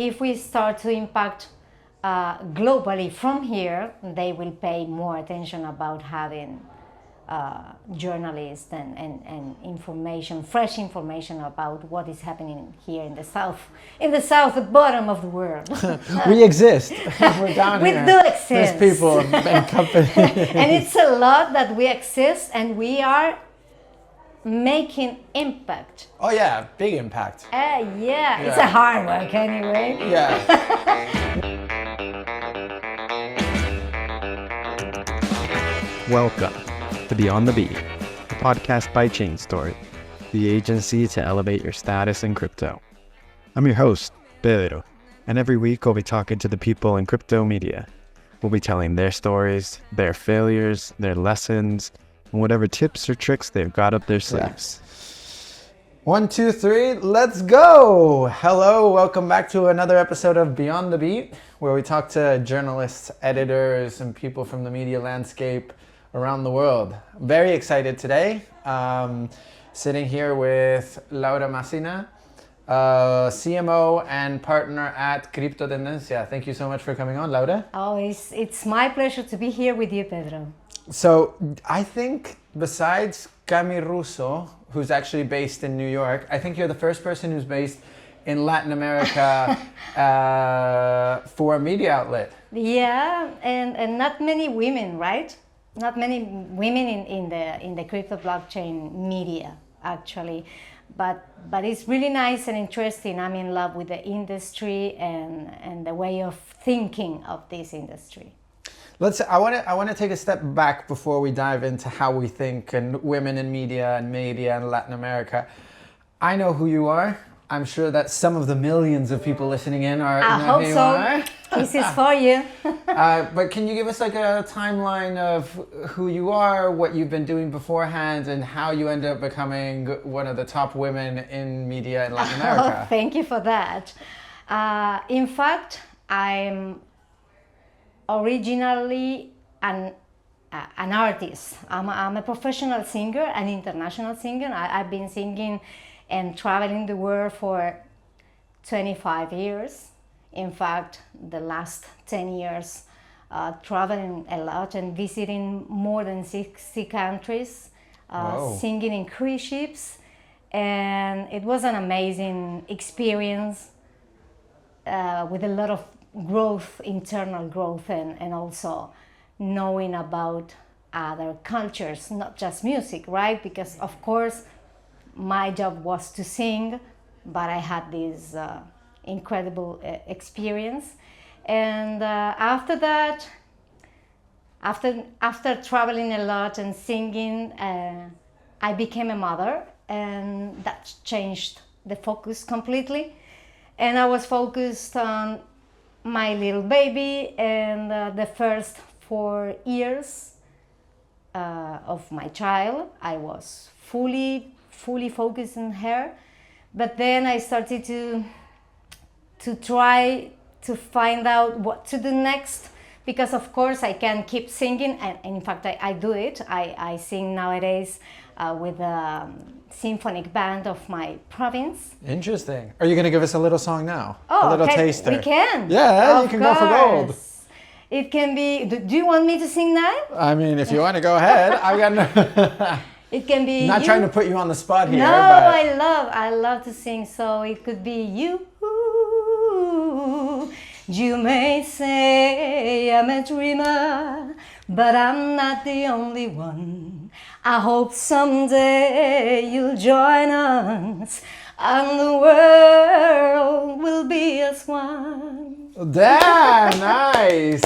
if we start to impact globally from here, they will pay more attention about having journalists and information, fresh information about what is happening here in the south bottom of the world. We exist. We're down we here. Do exist. There's people and companies. And it's a lot that we exist and we are making impact. Oh yeah, big impact. Yeah, it's a hard work anyway. Yeah. Welcome to Beyond the Beat, a podcast by Chain Story, the agency to elevate your status in crypto. I'm your host, Pedro, and every week I'll be talking to the people in crypto media. We'll be telling their stories, their failures, their lessons, and whatever tips or tricks they've got up their sleeves. 1, 2, 3, let's go! Hello, welcome back to another episode of Beyond the Beat, where we talk to journalists, editors, and people from the media landscape around the world. Very excited today. Sitting here with Laura Massina, CMO and partner at Criptotendencias. Thank you so much for coming on, Laura. Oh, it's my pleasure to be here with you, Pedro. So I think besides Cami Russo, who's actually based in New York, I think you're the first person who's based in Latin America for a media outlet. Yeah, and not many women, right? Not many women in the crypto blockchain media, actually. But it's really nice and interesting. I'm in love with the industry and the way of thinking of this industry. I want to take a step back before we dive into how we think and women in media in Latin America. I know who you are. I'm sure that some of the millions of people listening in are. I hope so. This is for you. But can you give us like a timeline of who you are, what you've been doing beforehand, and how you ended up becoming one of the top women in media in Latin America? Oh, thank you for that. In fact, I'm originally an artist. I'm a professional singer, an international singer. I've been singing and traveling the world for 25 years. In fact, the last 10 years, traveling a lot and visiting more than 60 countries, singing in cruise ships. And it was an amazing experience with a lot of growth, internal growth, and also knowing about other cultures, not just music, right? Because of course my job was to sing, but I had this incredible experience. And after that, after traveling a lot and singing, I became a mother, and that changed the focus completely. And I was focused on my little baby and the first 4 years of my child. I was fully focused on her, but then I started to try to find out what to do next, because of course I can keep singing, and in fact I do it. I sing nowadays with a symphonic band of my province. Interesting. Are you going to give us a little song now? Oh, a little taster. We can. Yeah, of you can course. go for gold. It can be. Do you want me to sing now? I mean, if you want to go ahead, I got no. It can be. Not trying to put you on the spot here. No, but I love to sing. So it could be you. You may say I'm a dreamer, but I'm not the only one. I hope someday you'll join us, and the world will be as one. Damn, nice.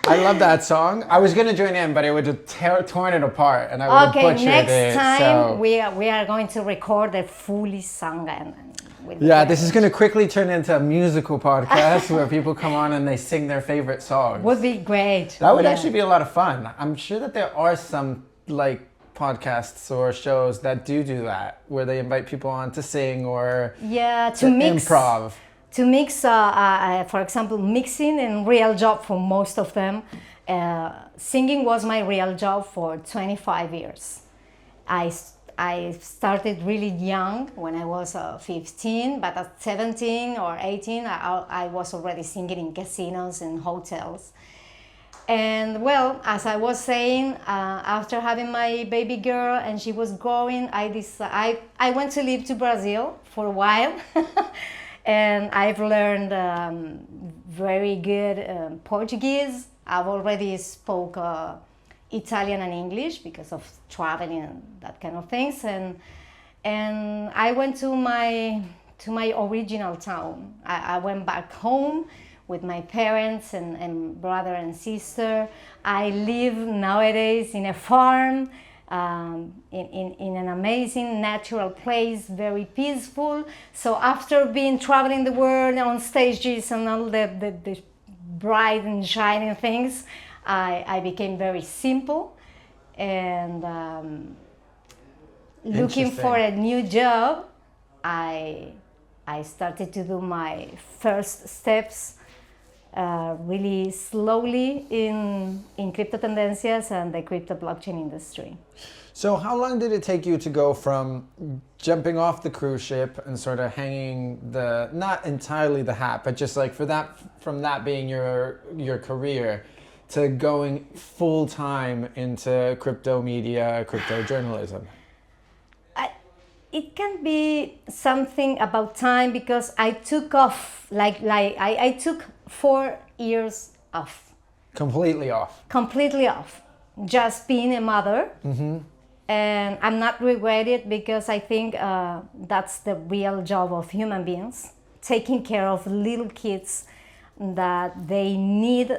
I love that song. I was going to join in, but it would have torn it apart, and I would have butchered it. Okay, next time so. we are going to record a fully sung and yeah, this is going to quickly turn into a musical podcast where people come on and they sing their favorite songs. Would be great. That would actually be a lot of fun. I'm sure that there are some like podcasts or shows that do that, where they invite people on to sing or to mix, improv. To mix, for example, mixing and real job for most of them. Singing was my real job for 25 years. I started really young when I was 15, but at 17 or 18, I was already singing in casinos and hotels. And well, as I was saying, after having my baby girl and she was growing, I went to live to Brazil for a while. And I've learned very good Portuguese. I've already spoke Italian and English because of traveling and that kind of things. And I went to my original town. I went back home with my parents and brother and sister. I live nowadays in a farm, in an amazing natural place, very peaceful. So after being traveling the world on stages and all the bright and shining things, I became very simple and looking for a new job. I started to do my first steps really slowly in Criptotendencias and the crypto blockchain industry. So how long did it take you to go from jumping off the cruise ship and sort of hanging the, not entirely the hat, but just like from that being your career, to going full time into crypto media, crypto journalism? It can be something about time because I took off, I took 4 years off. Completely off. Completely off. Just being a mother. Mm-hmm. And I'm not regretted because I think that's the real job of human beings. Taking care of little kids that they need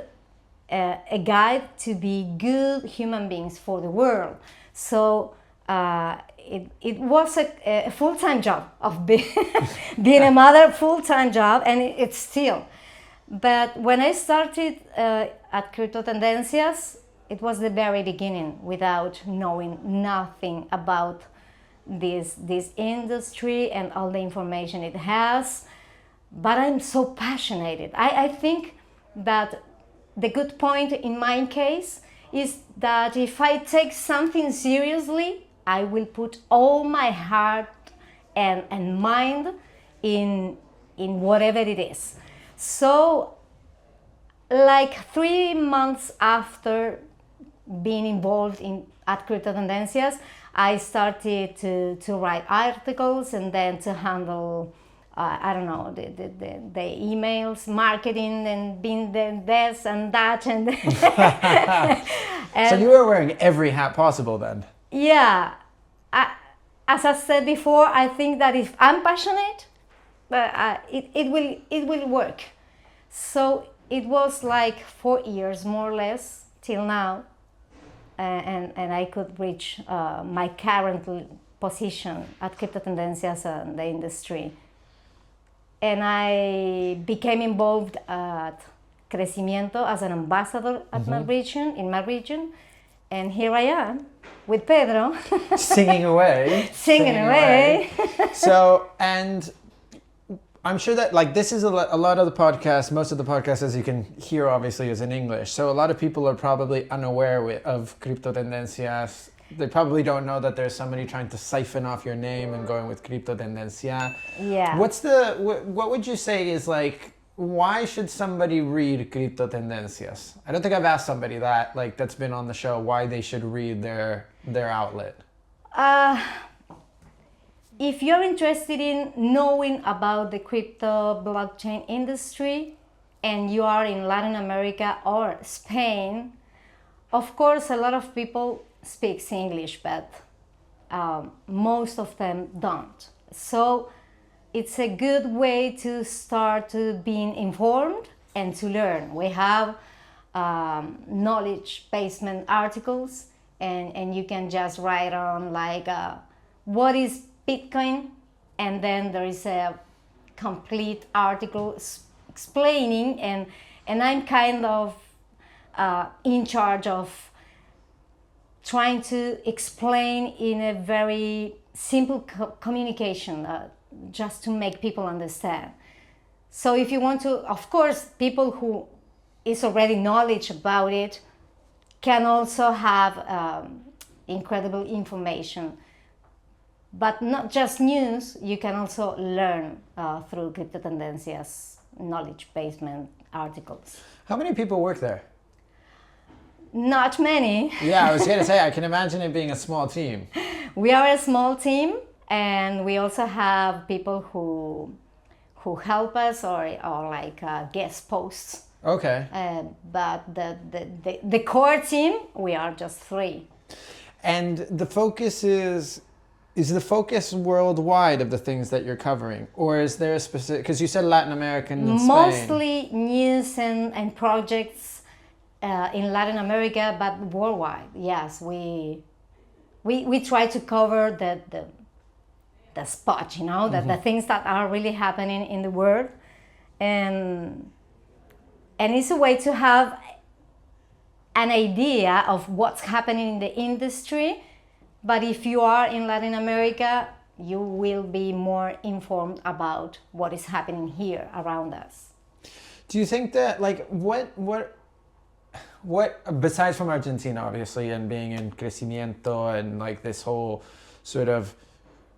a guide to be good human beings for the world. So it was a full-time job of being a mother, full-time job, and it's still. But when I started at Criptotendencias, it was the very beginning without knowing nothing about this industry and all the information it has. But I'm so passionate. I think that the good point in my case is that if I take something seriously, I will put all my heart and mind in whatever it is. So, like 3 months after being involved at Criptotendencias, I started to write articles and then to handle the emails, marketing, and being this and that, and, and so you were wearing every hat possible then. Yeah, as I said before, I think that if I'm passionate, it will work. So it was like 4 years more or less till now, and I could reach my current position at Criptotendencias and the industry. And I became involved at Crecimiento as an ambassador at my region, in my region. And here I am with Pedro. Singing away. Singing away. So, and I'm sure that like this is a lot of the podcasts, most of the podcasts, as you can hear, obviously is in English. So a lot of people are probably unaware of Criptotendencias. They probably don't know that there's somebody trying to siphon off your name and going with Criptotendencia. Yeah. What would you say is like, why should somebody read Criptotendencias? I don't think I've asked somebody that's been on the show why they should read their outlet. If you're interested in knowing about the crypto blockchain industry and you are in Latin America or Spain, of course a lot of people speaks English, but most of them don't. So it's a good way to start to being informed and to learn. We have knowledge basement articles, and you can just write on like what is Bitcoin, and then there is a complete article explaining, and I'm kind of in charge of trying to explain in a very simple communication, just to make people understand. So if you want to, of course, people who is already knowledge about it can also have incredible information. But not just news, you can also learn through Criptotendencias knowledge basement articles. How many people work there? Not many. Yeah, I was going to say, I can imagine it being a small team. We are a small team, and we also have people who help us or like guest posts. Okay. But the core team, we are just 3. And the focus is the focus worldwide of the things that you're covering? Or is there a specific, because you said Latin America and Spain. Mostly news and projects in Latin America, but worldwide. Yes, we try to cover the spot, you know, the things that are really happening in the world. And it's a way to have an idea of what's happening in the industry. But if you are in Latin America, you will be more informed about what is happening here around us. Do you think that, like, what besides from Argentina, obviously, and being in Crecimiento and like this whole sort of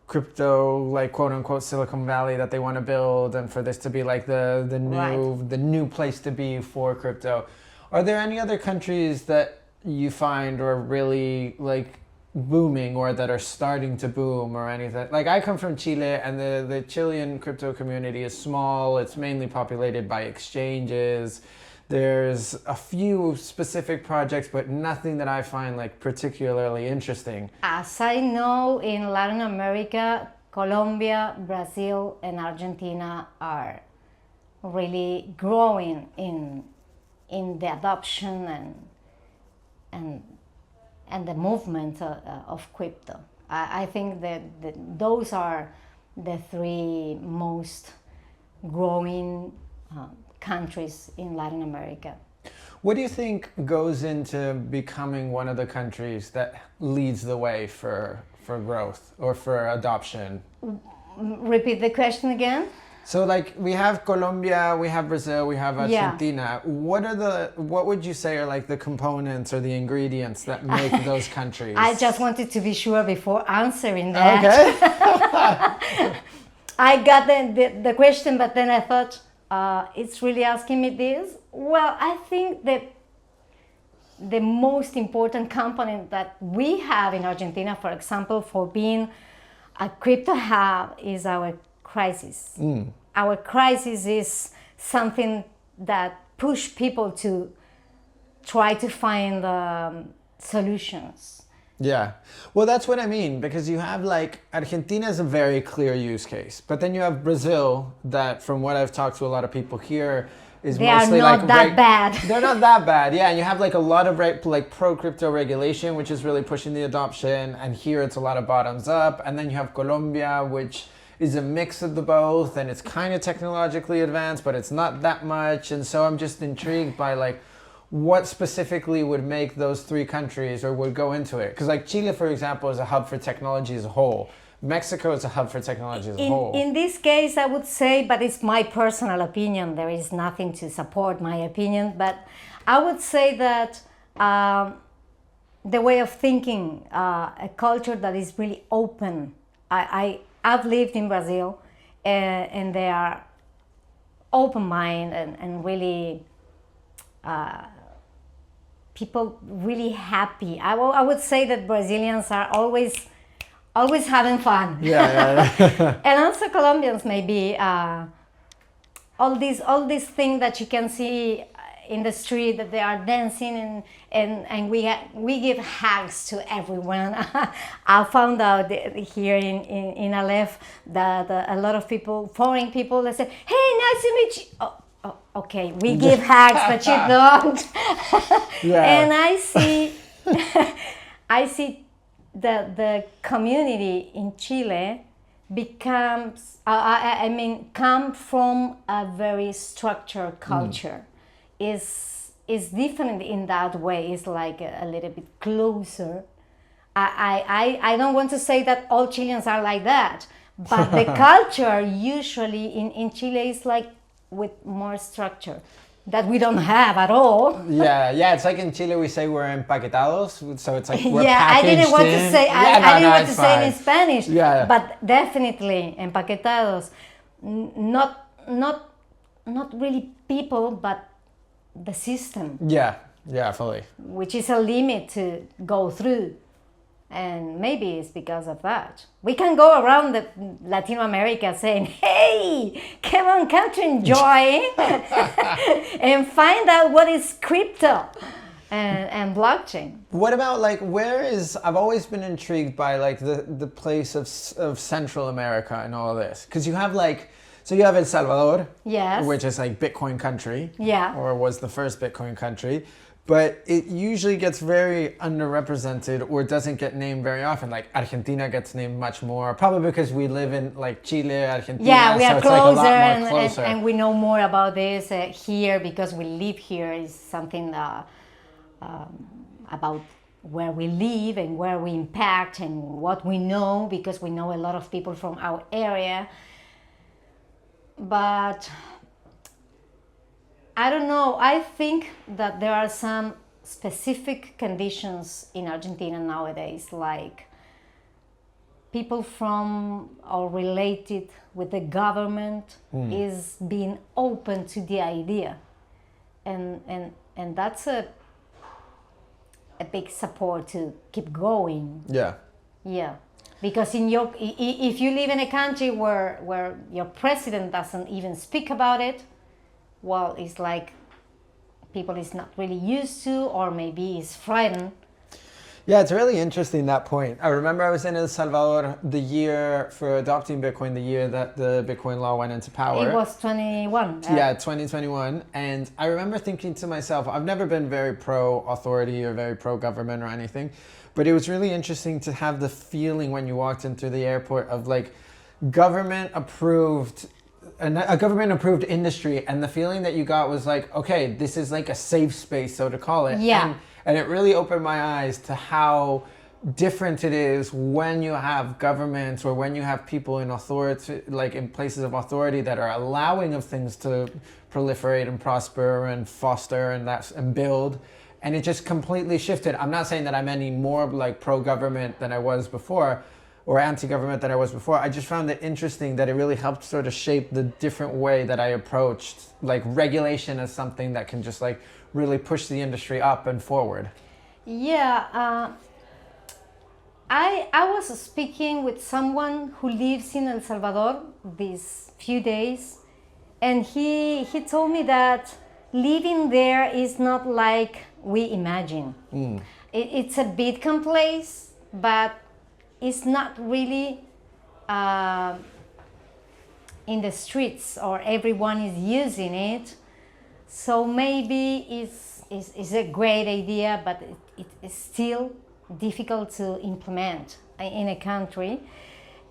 crypto, like quote unquote Silicon Valley that they want to build, and for this to be like the new place to be for crypto, are there any other countries that you find are really like booming or that are starting to boom or anything? Like, I come from Chile, and the Chilean crypto community is small. It's mainly populated by exchanges. There's a few specific projects, but nothing that I find like particularly interesting. As I know, in Latin America, Colombia, Brazil, and Argentina are really growing in the adoption and the movement of crypto. I think that those are the 3 most growing countries in Latin America. What do you think goes into becoming one of the countries that leads the way for growth or for adoption? Repeat the question again. So, like, we have Colombia, we have Brazil, we have Argentina. Yeah. What would you say are like the components or the ingredients that make those countries? I just wanted to be sure before answering that. Okay. I got the question, but then I thought, it's really asking me this. Well, I think that the most important component that we have in Argentina, for example, for being a crypto hub, is our crisis. Our crisis is something that push people to try to find solutions. Yeah. Well, that's what I mean, because you have like Argentina is a very clear use case, but then you have Brazil that, from what I've talked to a lot of people here, is they mostly are not like that bad. They're not that bad, yeah. And you have like a lot of like pro crypto regulation, which is really pushing the adoption. And here it's a lot of bottoms up. And then you have Colombia, which is a mix of the both, and it's kind of technologically advanced, but it's not that much. And so I'm just intrigued by like what specifically would make those 3 countries or would go into it. Because like Chile, for example, is a hub for technology as a whole. Mexico is a hub for technology as a whole. In this case, I would say, but it's my personal opinion, there is nothing to support my opinion, but I would say that the way of thinking, a culture that is really open. I've lived in Brazil, and they are open-minded and really people really happy. I would say that Brazilians are always having fun. Yeah. And also Colombians maybe. All these things that you can see in the street, that they are dancing and we give hugs to everyone. I found out here in Aleph that a lot of people, foreign people, they say, "Hey, nice to meet you." Oh, okay, we give hugs, but you don't. Yeah. And I see the community in Chile becomes, come from a very structured culture. Is different in that way. It's like a little bit closer. I don't want to say that all Chileans are like that, but the culture usually in Chile is like with more structure. that we don't have at all. Yeah. It's like in Chile we say we're empaquetados, so it's like we're Yeah, I didn't packaged want to in. say. I didn't want to it's say it fine. in Spanish. Yeah. But definitely empaquetados. Not really people, but the system, Yeah, fully. which is a limit to go through. And maybe it's because of that. We can go around Latin America saying, hey, come on, come to enjoy and find out what is crypto and blockchain. What about like I've always been intrigued by like the place of Central America and all of this, because you have you have El Salvador, Yes. which is like Bitcoin country, Yeah. or was the first Bitcoin country, but it usually gets very underrepresented or doesn't get named very often. Like Argentina gets named much more, probably because we live in like Chile, Argentina. Yeah, we are so it's closer, like a lot more closer. and we know more about this here because we live here. Is something about where we live and where we impact and what we know, because we know a lot of people from our area. But I don't know. I think that there are some specific conditions in Argentina nowadays, like people from or related with the government is being open to the idea, and that's a big support to keep going. Yeah, because if you live in a country where your president doesn't even speak about it, well, it's like people is not really used to, or maybe is frightened. Yeah, it's really interesting, that point. I remember I was in El Salvador the year for adopting Bitcoin, the year that the Bitcoin law went into power. It was 21. Yeah, 2021. And I remember thinking to myself, I've never been very pro-authority or very pro-government or anything, but it was really interesting to have the feeling when you walked in through the airport of like government approved industry, and the feeling that you got was like, okay, this is like a safe space, so to call it. Yeah. And it really opened my eyes to how different it is when you have governments or when you have people in authority, like in places of authority, that are allowing of things to proliferate and prosper and foster and build. And it just completely shifted. I'm not saying that I'm any more like pro-government than I was before, or anti-government than I was before. I just found it interesting that it really helped sort of shape the different way that I approached like regulation as something that can just like really push the industry up and forward. Yeah, I was speaking with someone who lives in El Salvador these few days, and he told me that living there is not like we imagine. It's a Bitcoin place, but it's not really in the streets, or everyone is using it. So maybe it's a great idea, but it is still difficult to implement in a country.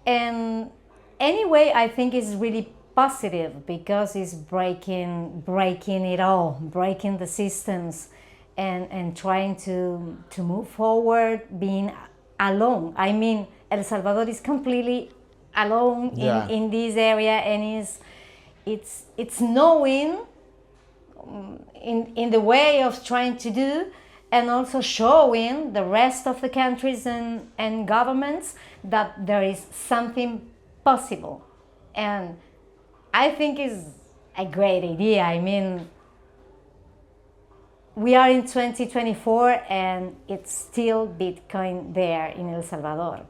And anyway, I think it's really positive because it's breaking it all, breaking the systems, and trying to move forward, being alone. I mean, El Salvador is completely alone in this area, and it's knowing in the way of trying to do, and also showing the rest of the countries and governments that there is something possible. And I think it's a great idea. I mean, we are in 2024 and it's still Bitcoin there in El Salvador.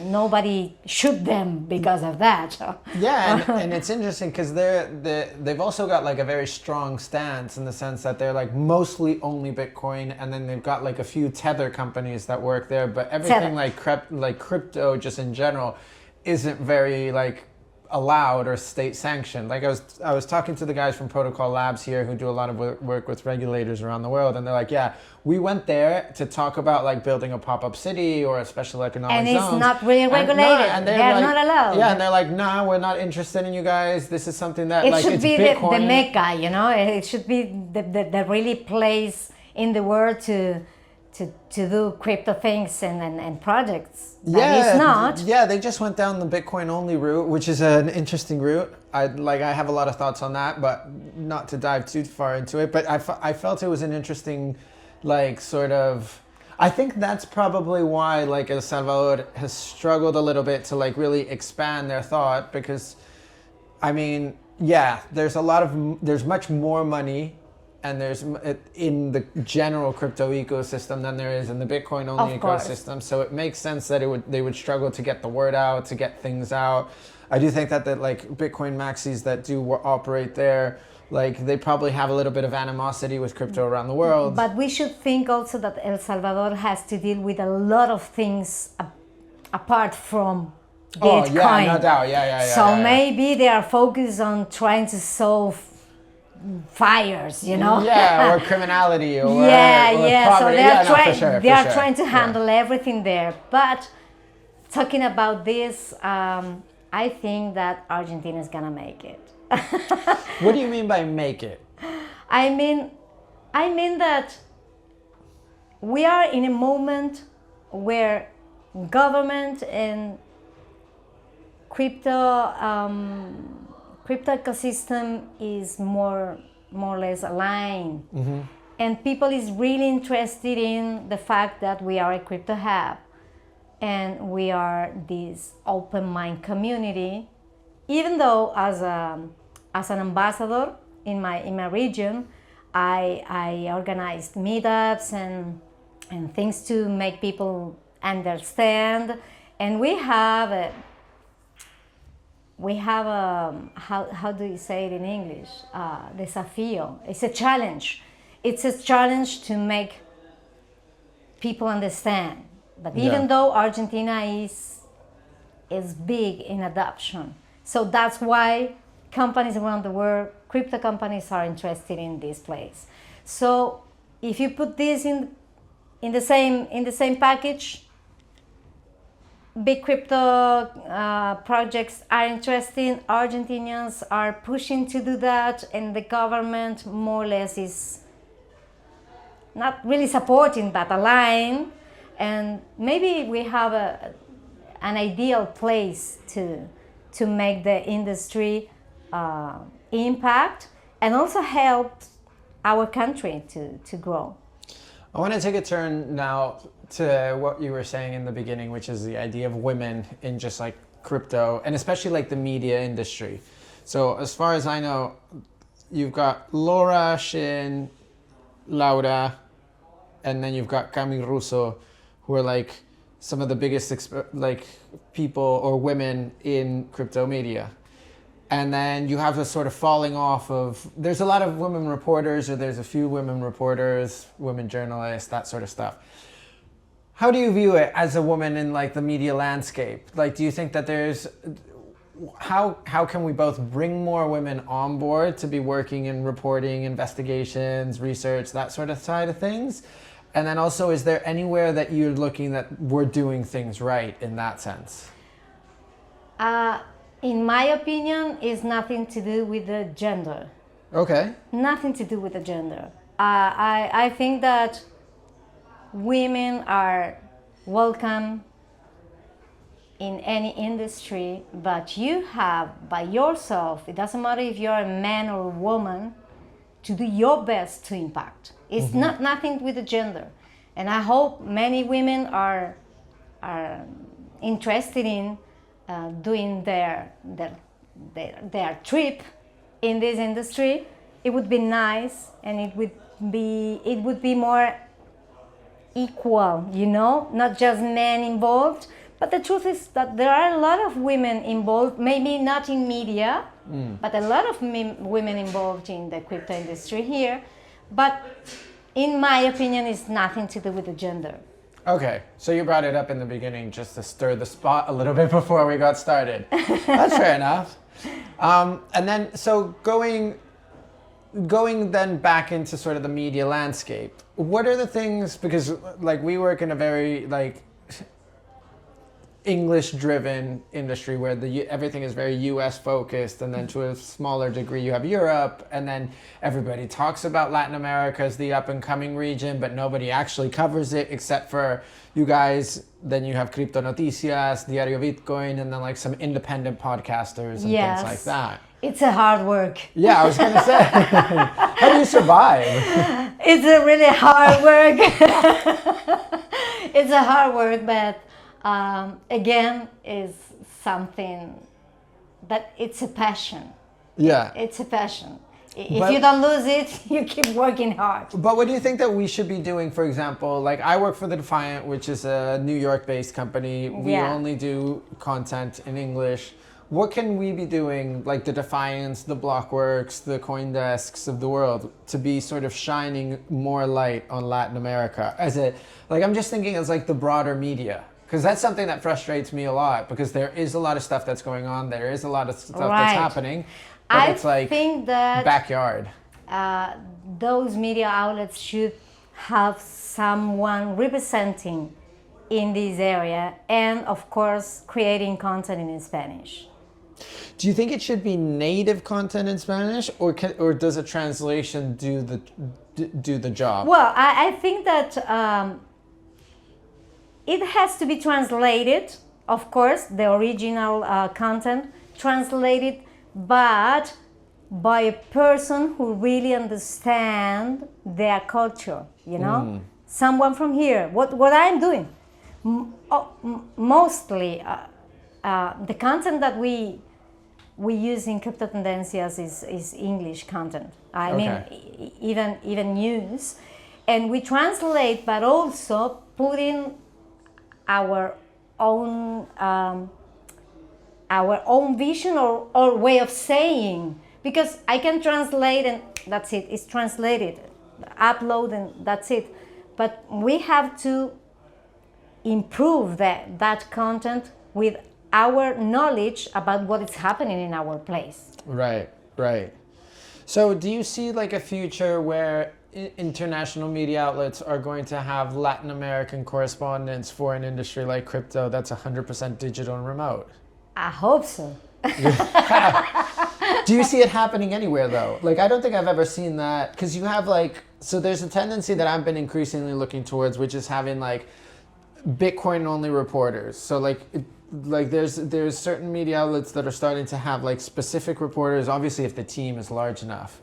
Nobody shoot them because of that. Yeah, and it's interesting because they've also got like a very strong stance in the sense that they're like mostly only Bitcoin, and then they've got like a few tether companies that work there, but everything like crypto just in general isn't very like allowed or state sanctioned. Like I was talking to the guys from Protocol Labs here who do a lot of work with regulators around the world, and they're like, yeah, we went there to talk about like building a pop-up city or a special economic zone. And it's not really regulated. They're not allowed. Yeah, and they're like, nah, we're not interested in you guys. This is something that it should be Bitcoin. the mecca, you know. It should be the really place in the world to to do crypto things and projects. That is not. Yeah, they just went down the Bitcoin only route, which is an interesting route. I have a lot of thoughts on that, but not to dive too far into it. But I felt it was an interesting, like, sort of. I think that's probably why, like, El Salvador has struggled a little bit to, like, really expand their thought, because, I mean, yeah, there's much more money, and there's in the general crypto ecosystem than there is in the Bitcoin only ecosystem. So it makes sense that they would struggle to get the word out, to get things out. I do think that like Bitcoin maxis that do operate there, like, they probably have a little bit of animosity with crypto around the world. But we should think also that El Salvador has to deal with a lot of things apart from Bitcoin. Oh yeah, no doubt. Yeah. So maybe they are focused on trying to solve fires, you know. Yeah, or criminality, or yeah. poverty. So they are trying to handle everything there. But talking about this, I think that Argentina is gonna make it. What do you mean by make it? I mean that we are in a moment where government and crypto ecosystem is more or less aligned, and people is really interested in the fact that we are a crypto hub and we are this open mind community. Even though as an ambassador in my region, I organized meetups and things to make people understand, and we have a how do you say it in English? Desafío. It's a challenge. It's a challenge to make people understand. But even though Argentina is big in adoption, so that's why companies around the world, crypto companies, are interested in this place. So if you put this in the same package, big crypto projects are interesting. Argentinians are pushing to do that, and the government more or less is not really supporting but aligned. And maybe we have an ideal place to make the industry impact and also help our country to grow. I want to take a turn now to what you were saying in the beginning, which is the idea of women in just like crypto and especially like the media industry. So as far as I know, you've got Laura, Shin, Laura, and then you've got Camille Russo, who are like some of the biggest like people or women in crypto media. And then you have a sort of falling off of, there's a lot of women reporters, or there's a few women reporters, women journalists, that sort of stuff. How do you view it as a woman in like the media landscape? Like, do you think that how can we both bring more women on board to be working in reporting, investigations, research, that sort of side of things? And then also, is there anywhere that you're looking that we're doing things right in that sense? In my opinion, it's nothing to do with the gender. Okay. Nothing to do with the gender. I think that women are welcome in any industry, but you have by yourself, it doesn't matter if you're a man or a woman, to do your best to impact. It's not nothing with the gender. And I hope many women are interested in doing their trip in this industry. It would be nice, and it would be more equal, you know, not just men involved. But the truth is that there are a lot of women involved, maybe not in media, but a lot of women involved in the crypto industry here. But in my opinion, it's nothing to do with the gender. Okay, so you brought it up in the beginning just to stir the spot a little bit before we got started. That's fair enough. And then, so going then back into sort of the media landscape, what are the things, because like we work in a very like English-driven industry where everything is very U.S. focused, and then to a smaller degree you have Europe, and then everybody talks about Latin America as the up-and-coming region, but nobody actually covers it except for you guys. Then you have Criptotendencias, Diario Bitcoin, and then like some independent podcasters and Yes. things like that. It's a hard work. Yeah, I was going to say, how do you survive? It's a really hard work. It's a hard work, but again, is something that it's a passion. Yeah. It's a passion. If But- you don't lose it, you keep working hard. But what do you think that we should be doing, for example, like I work for The Defiant, which is a New York-based company. We Yeah. only do content in English. What can we be doing, like the Defiants, the Blockworks, the Coindesks of the world, to be sort of shining more light on Latin America? I'm just thinking as like the broader media. Because that's something that frustrates me a lot, because there is a lot of stuff that's going on. There is a lot of stuff that's Right. happening. But I it's like think that backyard. those media outlets should have someone representing in this area, and of course creating content in Spanish. Do you think it should be native content in Spanish, or does a translation do the job? Well, I think that it has to be translated, of course, the original content translated, but by a person who really understands their culture, you know? Someone from here. What I'm doing, mostly the content that we use in Criptotendencias is English content. I Okay. mean, even news, and we translate, but also put in our own vision or way of saying. Because I can translate and that's it. It's translated, upload and that's it. But we have to improve that content with our knowledge about what is happening in our place. Right. So do you see like a future where international media outlets are going to have Latin American correspondents for an industry like crypto that's 100% digital and remote? I hope so. Do you see it happening anywhere though? Like, I don't think I've ever seen that, because you have so there's a tendency that I've been increasingly looking towards, which is having like Bitcoin only reporters. So there's certain media outlets that are starting to have like specific reporters, obviously if the team is large enough.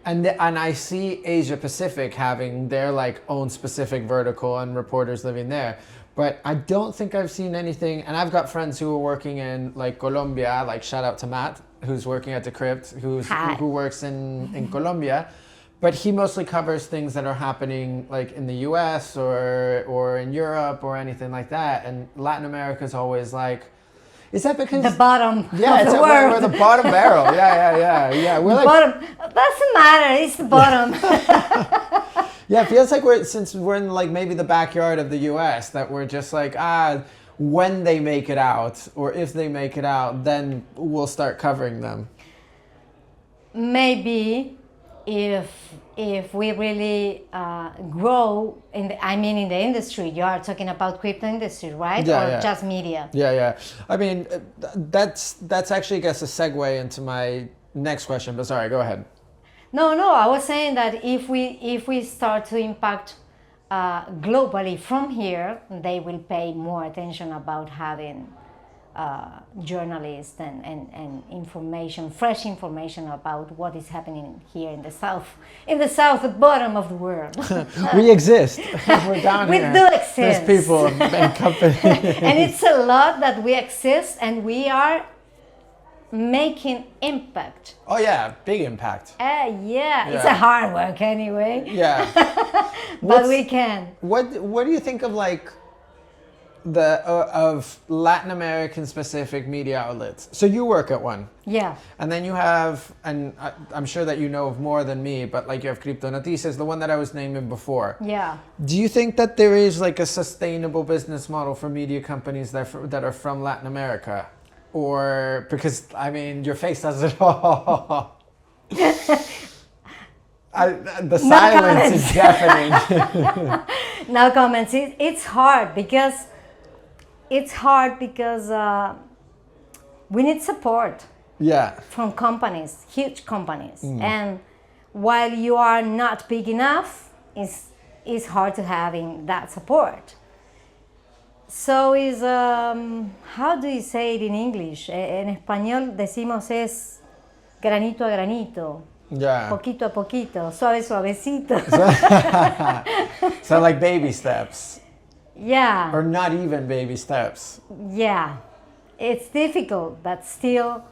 And I see Asia Pacific having their like own specific vertical and reporters living there. But I don't think I've seen anything, and I've got friends who are working in like Colombia, like shout out to Matt, who's working at Decrypt, who works in Colombia, but he mostly covers things that are happening like in the US or in Europe or anything like that. And Latin America is always like, is that because The bottom yeah, of it's the we're world. the bottom barrel. Yeah. We're like, Bottom doesn't matter. It's the bottom. yeah, it feels like since we're in like maybe the backyard of the US, that we're just like, when they make it out, or if they make it out, then we'll start covering them. Maybe if we really grow in the industry. You are talking about crypto industry, right? Yeah, or yeah. just media? Yeah. I mean, that's actually, I guess, a segue into my next question. But sorry, go ahead. No. I was saying that if we start to impact globally from here, they will pay more attention about having journalists and information, fresh information about what is happening here in the south, the bottom of the world. We exist. We're down We here. do exist. There's people and companies. And it's a lot that we exist and we are making impact. Oh yeah, big impact. Yeah, it's Yeah. a hard work anyway. Yeah. But we can. What do you think of like of Latin American specific media outlets? So you work at one. Yeah. And then you have, and I'm sure that you know of more than me, but like you have Criptotendencias, the one that I was naming before. Yeah. Do you think that there is like a sustainable business model for media companies that are from Latin America? Or, because, I mean, your face says it all. The silence is deafening. No comments. It's hard because it's hard because we need support Yeah. from companies, huge companies. And while you are not big enough, it's hard to having that support. So is how do you say it in English? En español decimos es granito a granito, Yeah. poquito a poquito, suave suavecito. So like baby steps, Yeah. or not even baby steps. Yeah, it's difficult, but still,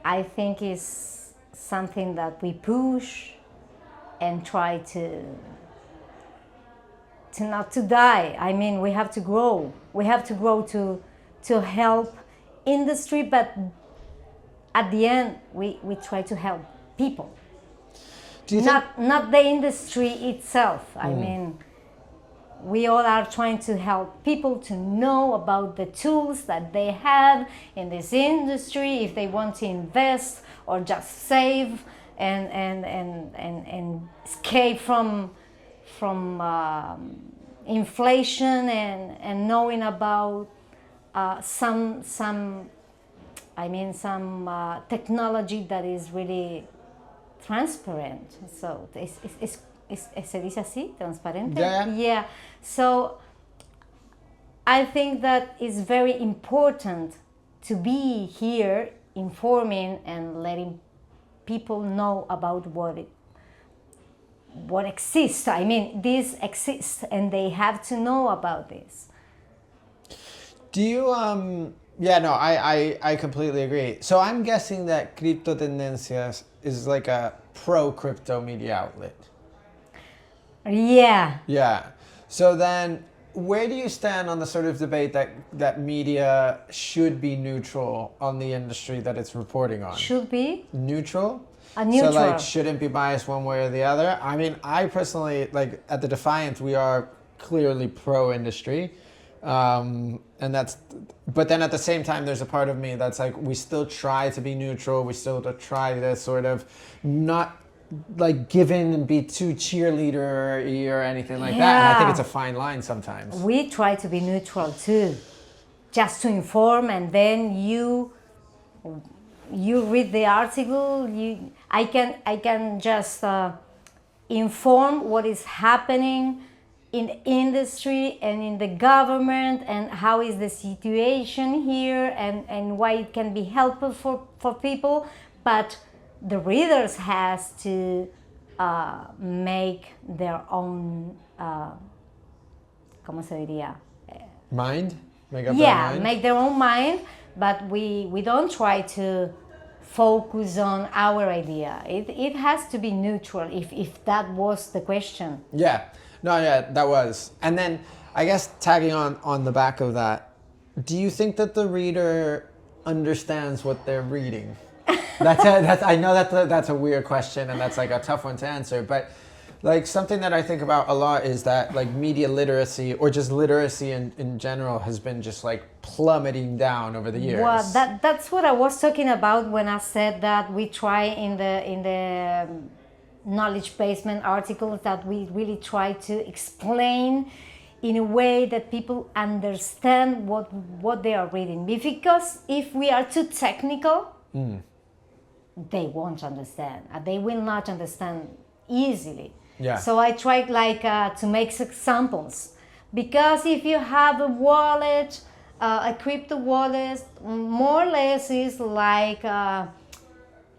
I think it's something that we push and try to not to die. I mean, we have to grow. We have to grow to help industry, but at the end, we try to help people. Do you think? Not the industry itself. I mean, we all are trying to help people to know about the tools that they have in this industry if they want to invest or just save and escape from inflation and knowing about some technology that is really transparent. So se dice así, transparente? Yeah. Yeah. So I think that it's very important to be here informing and letting people know about what exists. I mean, this exists and they have to know about this. Do you yeah, no, I completely agree. So I'm guessing that Criptotendencias is like a pro crypto media outlet. Yeah. Yeah. So then where do you stand on the sort of debate that media should be neutral on the industry that it's reporting on? Should be Neutral? neutral. So like shouldn't be biased one way or the other? I mean, I personally, like at the Defiant, we are clearly pro industry. And that's, but then at the same time, there's a part of me that's like, we still try to be neutral. We still try to sort of not like give in and be too cheerleader-y or anything like that. And I think it's a fine line sometimes. We try to be neutral too, just to inform, and then you read the article. I can just inform what is happening in the industry and in the government and how is the situation here and why it can be helpful for people, but the readers has to make their own ¿cómo se diría? Mind? Make up their mind? Make their own mind, but we don't try to focus on our idea. It has to be neutral if that was the question. Yeah. No, yeah, that was. And then I guess tagging on the back of that, do you think that the reader understands what they're reading? I know that's a weird question and that's like a tough one to answer, but like something that I think about a lot is that like media literacy or just literacy in general has been just like plummeting down over the years. Well, that's what I was talking about when I said that we try in the knowledge basement articles that we really try to explain in a way that people understand what they are reading. Because if we are too technical, they won't understand. They will not understand easily. Yeah. So I tried to make examples. Because if you have a wallet, a crypto wallet, more or less is like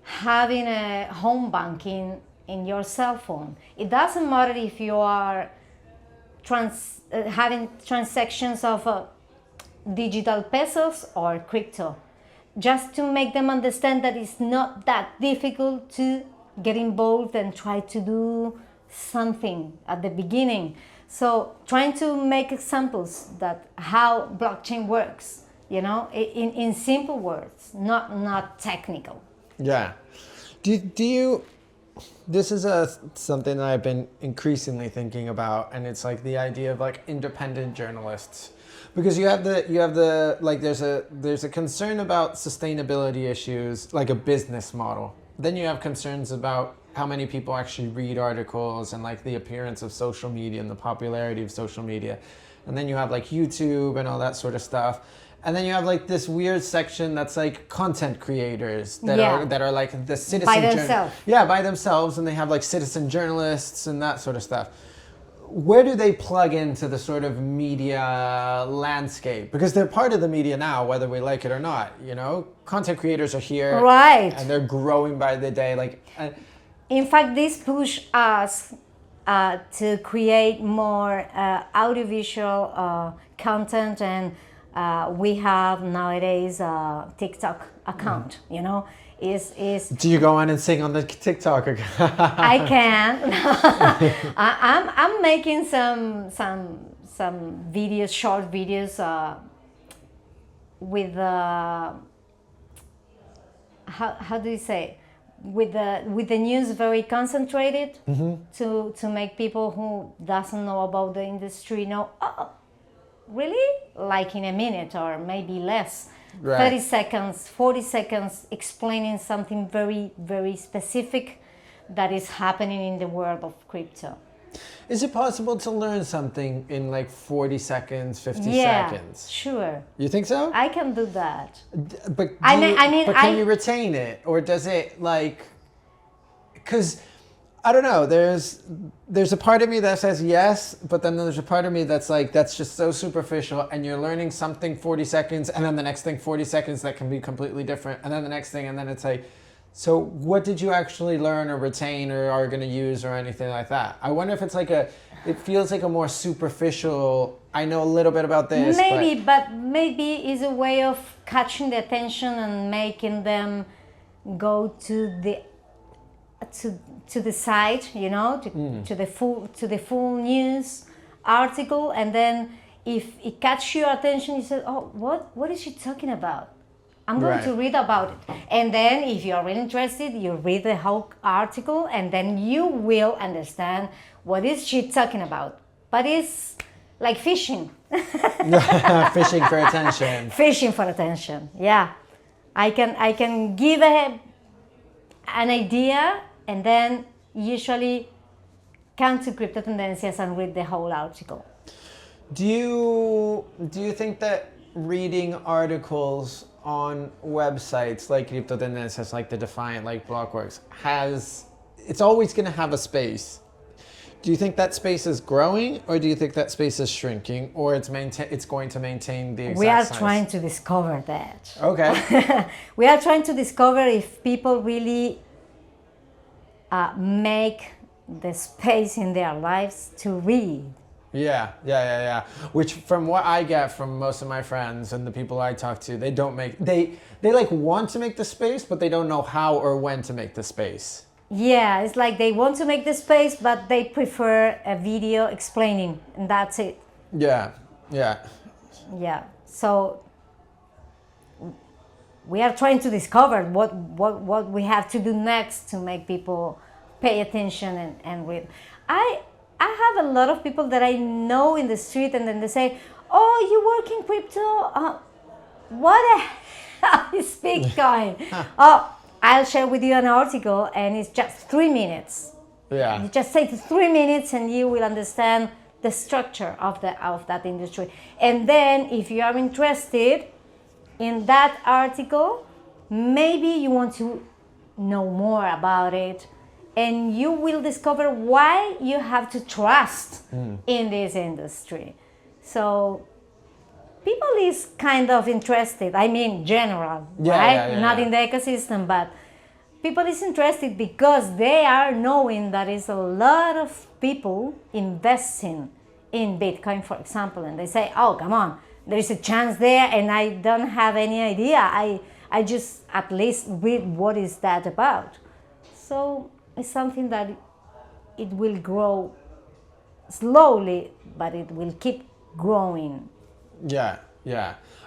having a home banking in your cell phone. It doesn't matter if you are having transactions of digital pesos or crypto. Just to make them understand that it's not that difficult to get involved and try to do something at the beginning. So trying to make examples that how blockchain works, in simple words, not technical. Yeah. Do you this is something that I've been increasingly thinking about, and it's like the idea of like independent journalists. Because you have the like there's a concern about sustainability issues, like a business model. Then you have concerns about how many people actually read articles and like the appearance of social media and the popularity of social media. and then you have like YouTube and all that sort of stuff. And then you have like this weird section that's like content creators that are like the citizen by themselves. by themselves, and they have like citizen journalists and that sort of stuff. Where do they plug into the sort of media landscape? Because they're part of the media now, whether we like it or not. You know, content creators are here, right? And they're growing by the day. Like, in fact, this push us to create more audiovisual content, and we have nowadays a TikTok account. You know, is do you go on and sing on the TikTok account? I can. I'm making some videos, short videos with how do you say, with the news very concentrated, to make people who doesn't know about the industry know, oh, really, like in a minute or maybe less. Right. 30 seconds, 40 seconds explaining something very, very specific that is happening in the world of crypto. Is it possible to learn something in like 40 seconds, 50 Yeah, seconds? sure. You think so? I can do that. But can you retain it, or does it like? Because I don't know. There's a part of me that says yes, but then there's a part of me that's like, that's just so superficial, and you're learning something 40 seconds, and then the next thing 40 seconds that can be completely different, and then the next thing, and then it's like, so what did you actually learn or retain or are going to use or anything like that? I wonder if it's like it feels like a more superficial, I know a little bit about this. But maybe is a way of catching the attention and making them go to the site, you know, to the full news article, and then if it catches your attention, you say, oh, what is she talking about? I'm going to read about it. And then if you're really interested, you read the whole article, and then you will understand what is she talking about. But it's like fishing. Fishing for attention. Fishing for attention, yeah. I can give an idea, and then usually come to Criptotendencias and read the whole article. Do you think that reading articles on websites like Criptotendencias, like the Defiant, like Blockworks, it's always going to have a space? Do you think that space is growing, or do you think that space is shrinking, or it's going to maintain the exact We are size? trying to discover that. Okay. We are trying to discover if people really make the space in their lives to read. Yeah. Which, from what I get from most of my friends and the people I talk to, they like want to make the space, but they don't know how or when to make the space. Yeah, it's like they want to make the space, but they prefer a video explaining, and that's it. Yeah. So we are trying to discover what we have to do next to make people pay attention and read. I have a lot of people that I know in the street, and then they say, oh, you work in crypto? What the hell is Bitcoin? Oh, I'll share with you an article, and it's just 3 minutes. Yeah. You just take 3 minutes and you will understand the structure of that industry. And then if you are interested in that article, maybe you want to know more about it, and you will discover why you have to trust in this industry. So people is kind of interested, I mean general, right? Not in the ecosystem, but people is interested because they are knowing that is a lot of people investing in Bitcoin, for example, and they say, oh, come on, there is a chance there, and I don't have any idea. I just at least read what is that about. So it's something that it will grow slowly, but it will keep growing. Yeah.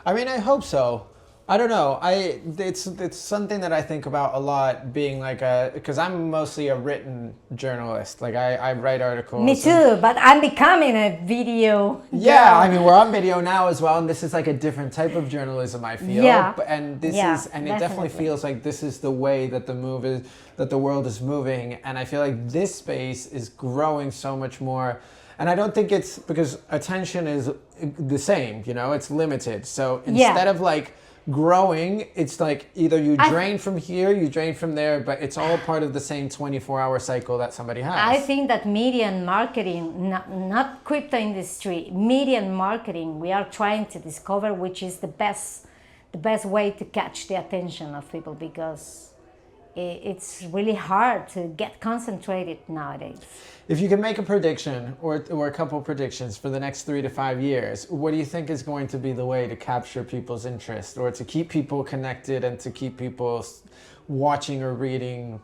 I mean, I hope so. I don't know. It's something that I think about a lot, being like because I'm mostly a written journalist. Like I write articles. Me too, but I'm becoming a video. Yeah, girl. I mean, we're on video now as well, and this is like a different type of journalism, I feel. Yeah. And it definitely feels like this is the way that the world is moving, and I feel like this space is growing so much more. And I don't think it's because attention is the same, you know, it's limited. So instead of like growing, it's like either you drain from here, you drain from there, but it's all part of the same 24-hour cycle that somebody has. I think that media and marketing, not crypto industry, media and marketing, we are trying to discover which is the best way to catch the attention of people, because it's really hard to get concentrated nowadays. If you can make a prediction or a couple predictions for the next 3 to 5 years, what do you think is going to be the way to capture people's interest or to keep people connected and to keep people watching or reading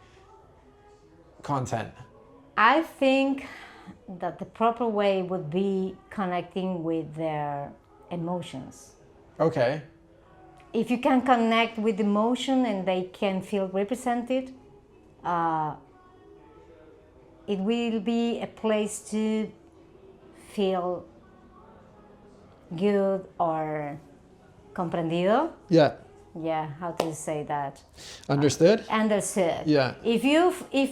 content? I think that the proper way would be connecting with their emotions. Okay. If you can connect with emotion and they can feel represented, it will be a place to feel good or comprendido. Yeah. Yeah, how to say that? Understood? Understood. Yeah. If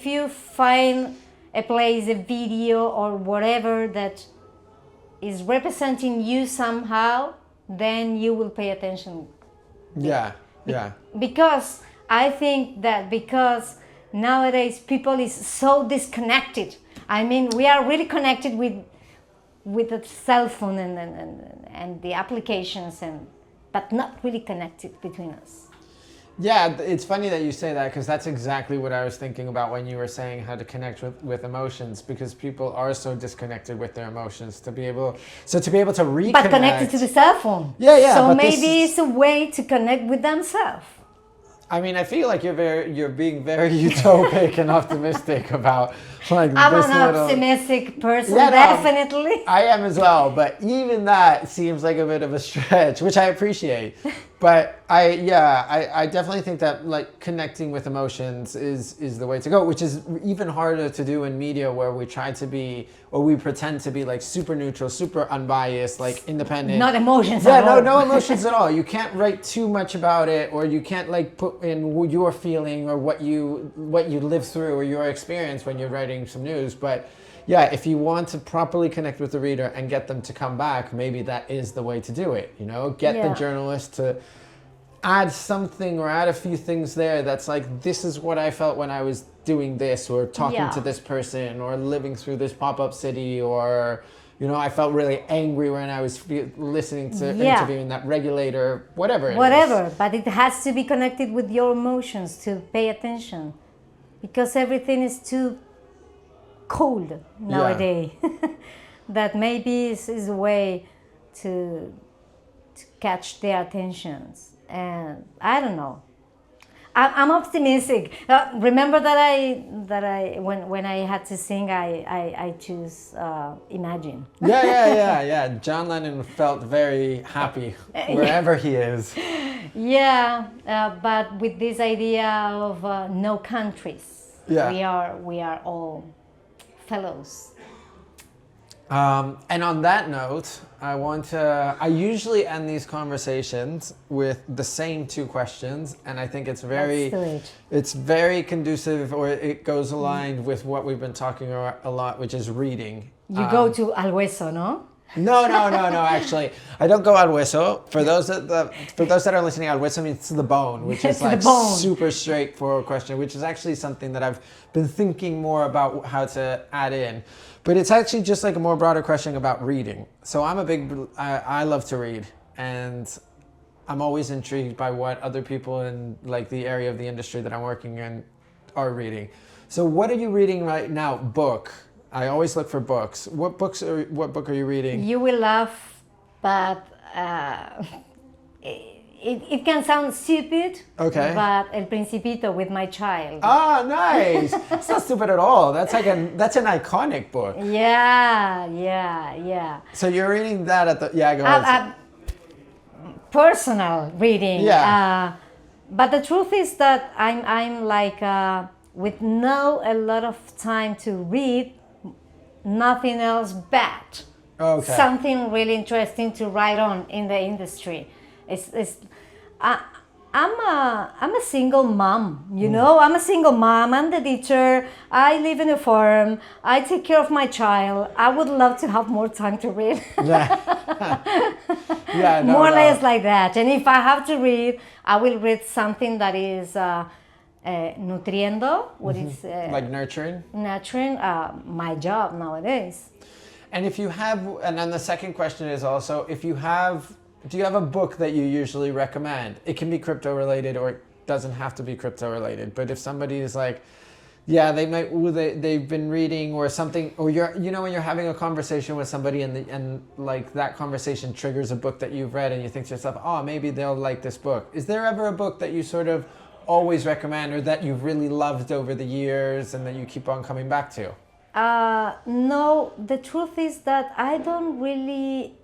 you find a place, a video or whatever that is representing you somehow, then you will pay attention. Yeah. Yeah. Because I think that because nowadays people is so disconnected. I mean, we are really connected with the cell phone and the applications, but not really connected between us. Yeah, it's funny that you say that, because that's exactly what I was thinking about when you were saying how to connect with emotions, because people are so disconnected with their emotions. To be able to reconnect. But connected to the cell phone. Yeah. So but maybe it's a way to connect with themselves. I mean, I feel like you're being very utopic and optimistic about like I'm this an little... optimistic person, Yeah, no, definitely. I am as well, but even that seems like a bit of a stretch, which I appreciate. But I definitely think that like connecting with emotions is the way to go, which is even harder to do in media, where we try to be, or we pretend to be like super neutral, super unbiased, like independent. Not emotions Yeah, at all. no emotions at all. You can't write too much about it, or you can't like put in your feeling or what you live through or your experience when you're writing some news. But yeah, if you want to properly connect with the reader and get them to come back, maybe that is the way to do it. You know, get the journalist to add something or add a few things there that's like, this is what I felt when I was doing this, or talking to this person, or living through this pop-up city, or, you know, I felt really angry when I was listening to interviewing that regulator, whatever. But it has to be connected with your emotions to pay attention, because everything is too cold nowadays. That maybe is a way to catch their attentions. And I don't know. I'm optimistic. Remember that I when I had to sing, I choose Imagine. Yeah. John Lennon felt very happy wherever he is. Yeah, but with this idea of no countries, we are all fellows. And on that note, I usually end these conversations with the same two questions, and I think it's very conducive, or it goes aligned with what we've been talking about a lot, which is reading. You go to Al Hueso, no? No. Actually, I don't go al hueso. For those that are listening, al hueso means to the bone, which is like super straightforward question, which is actually something that I've been thinking more about how to add in. But it's actually just like a more broader question about reading. So I love to read, and I'm always intrigued by what other people in like the area of the industry that I'm working in are reading. So what are you reading right now? Book. I always look for books. What book are you reading? You will laugh, but it can sound stupid. Okay. But El Principito with my child. Ah, nice. It's not stupid at all. That's an iconic book. Yeah. So you're reading that at the go ahead. Personal reading. Yeah. But the truth is that I'm like with a lot of time to read. Nothing else but something really interesting to write on in the industry. I'm a single mom, you know. I'm a single mom. I'm the teacher. I live in a farm. I take care of my child. I would love to have more time to read. Yeah. Yeah, no, More or no. less like that. And if I have to read, I will read something that is nutriendo, what is Like nurturing. nurturing my job nowadays. And if you have, and then the second question is also, if you have, do you have a book that you usually recommend? It can be crypto related or it doesn't have to be crypto related. But if somebody is like, yeah, they might, they've been reading or something, or you're, you know, when you're having a conversation with somebody and like that conversation triggers a book that you've read and you think to yourself, oh, maybe they'll like this book. Is there ever a book that you sort of always recommend or that you've really loved over the years and that you keep on coming back to? No, the truth is that I don't really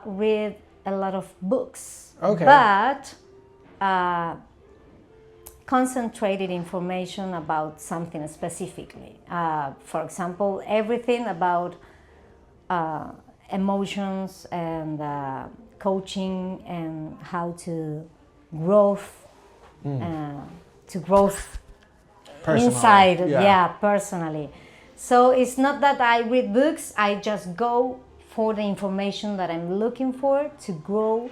read a lot of books. Okay. But concentrated information about something specifically. For example, everything about emotions and coaching and how to growth, Personally, inside, yeah. personally. So it's not that I read books, I just go for the information that I'm looking for to grow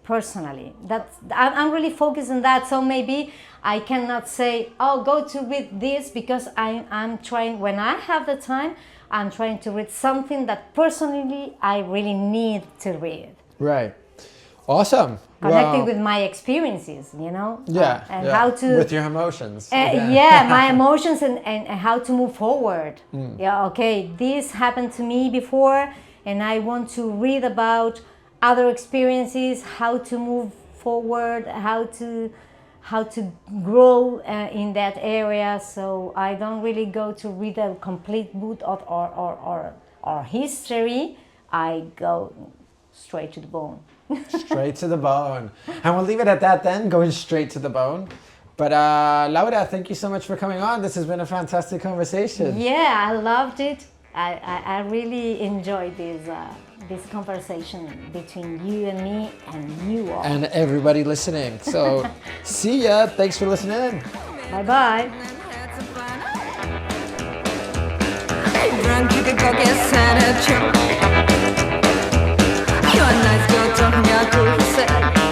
personally. I'm really focused on that. So maybe I cannot say, oh, go to read this, because I'm trying, when I have the time, I'm trying to read something that personally I really need to read. Right. Awesome. Connecting Well, with my experiences, you know? yeah. And yeah. how to... With your emotions. yeah, my emotions and how to move forward. Yeah, okay, this happened to me before and I want to read about other experiences, how to move forward, how to grow in that area. So I don't really go to read a complete book or history. I go straight to the bone. Straight to the bone. And we'll leave it at that then, going straight to the bone. But Laura, thank you so much for coming on. This has been a fantastic conversation. Yeah, I loved it. I really enjoyed this conversation between you and me and you all. And everybody listening. So see ya. Thanks for listening. Bye-bye. You're a nice girl, don't you?